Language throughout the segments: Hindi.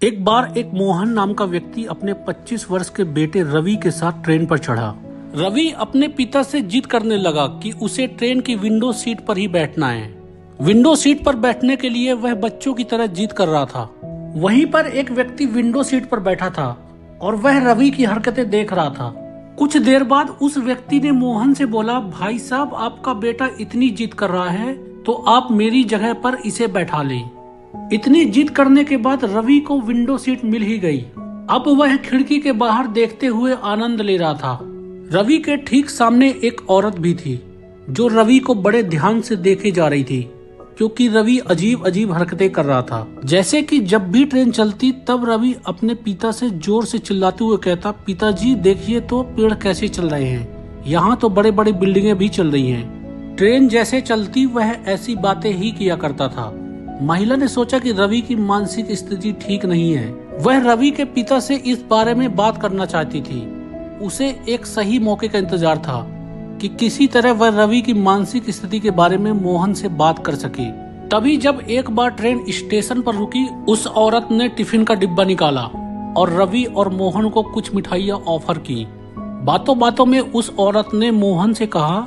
एक बार एक मोहन नाम का व्यक्ति अपने 25 वर्ष के बेटे रवि के साथ ट्रेन पर चढ़ा। रवि अपने पिता से जिद करने लगा कि उसे ट्रेन की विंडो सीट पर ही बैठना है। विंडो सीट पर बैठने के लिए वह बच्चों की तरह जिद कर रहा था। वहीं पर एक व्यक्ति विंडो सीट पर बैठा था और वह रवि की हरकतें देख रहा था। कुछ देर बाद उस व्यक्ति ने मोहन से बोला, भाई साहब, आपका बेटा इतनी जिद कर रहा है तो आप मेरी जगह पर इसे बैठा लें। इतनी जिद करने के बाद रवि को विंडो सीट मिल ही गई। अब वह खिड़की के बाहर देखते हुए आनंद ले रहा था। रवि के ठीक सामने एक औरत भी थी जो रवि को बड़े ध्यान से देखे जा रही थी, क्योंकि रवि अजीब अजीब हरकतें कर रहा था। जैसे कि जब भी ट्रेन चलती तब रवि अपने पिता से जोर से चिल्लाते हुए कहता, पिताजी देखिए तो पेड़ कैसे चल रहे हैं, यहाँ तो बड़े बड़े बिल्डिंगें भी चल रही हैं। ट्रेन जैसे चलती वह ऐसी बातें ही किया करता था। महिला ने सोचा कि रवि की मानसिक स्थिति ठीक नहीं है। वह रवि के पिता से इस बारे में बात करना चाहती थी। उसे एक सही मौके का इंतजार था कि किसी तरह वह रवि की मानसिक स्थिति के बारे में मोहन से बात कर सके। तभी जब एक बार ट्रेन स्टेशन पर रुकी, उस औरत ने टिफिन का डिब्बा निकाला और रवि और मोहन को कुछ मिठाइयाँ ऑफर की। बातों बातों में उस औरत ने मोहन से कहा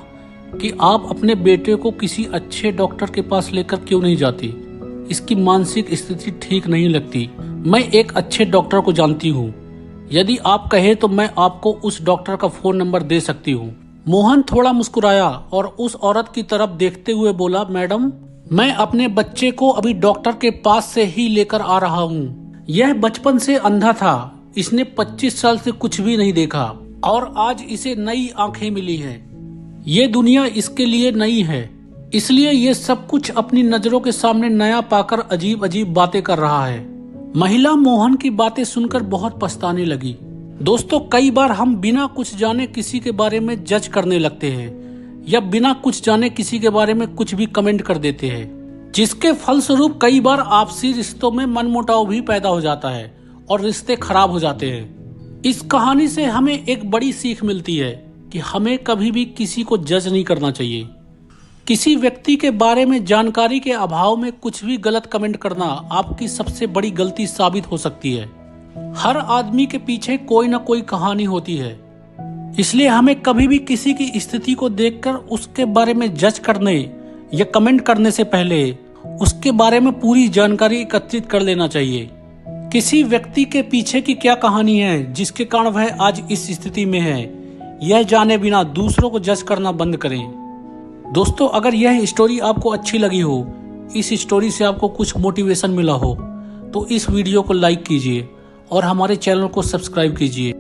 कि आप अपने बेटे को किसी अच्छे डॉक्टर के पास लेकर क्यों नहीं जाती, इसकी मानसिक स्थिति ठीक नहीं लगती। मैं एक अच्छे डॉक्टर को जानती हूँ, यदि आप कहे तो मैं आपको उस डॉक्टर का फोन नंबर दे सकती हूँ। मोहन थोड़ा मुस्कुराया और उस औरत की तरफ देखते हुए बोला, मैडम, मैं अपने बच्चे को अभी डॉक्टर के पास से ही लेकर आ रहा हूँ। यह बचपन से अंधा था, इसने 25 साल से कुछ भी नहीं देखा और आज इसे नई आंखें मिली हैं। ये दुनिया इसके लिए नई है, इसलिए ये सब कुछ अपनी नजरों के सामने नया पाकर अजीब अजीब बातें कर रहा है। महिला मोहन की बातें सुनकर बहुत पछताने लगी। दोस्तों, कई बार हम बिना कुछ जाने किसी के बारे में जज करने लगते हैं या बिना कुछ जाने किसी के बारे में कुछ भी कमेंट कर देते हैं, जिसके फलस्वरूप कई बार आपसी रिश्तों में मनमुटाव भी पैदा हो जाता है और रिश्ते खराब हो जाते हैं। इस कहानी से हमें एक बड़ी सीख मिलती है कि हमें कभी भी किसी को जज नहीं करना चाहिए। किसी व्यक्ति के बारे में जानकारी के अभाव में कुछ भी गलत कमेंट करना आपकी सबसे बड़ी गलती साबित हो सकती है। हर आदमी के पीछे कोई ना कोई कहानी होती है, इसलिए हमें कभी भी किसी की स्थिति को देखकर उसके बारे में जज करने या कमेंट करने से पहले उसके बारे में पूरी जानकारी एकत्रित कर लेना चाहिए। किसी व्यक्ति के पीछे की क्या कहानी है जिसके कारण वह आज इस स्थिति में है, यह जाने बिना दूसरों को जज करना बंद करें। दोस्तों, अगर यह स्टोरी आपको अच्छी लगी हो, इस स्टोरी से आपको कुछ मोटिवेशन मिला हो, तो इस वीडियो को लाइक कीजिए और हमारे चैनल को सब्सक्राइब कीजिए।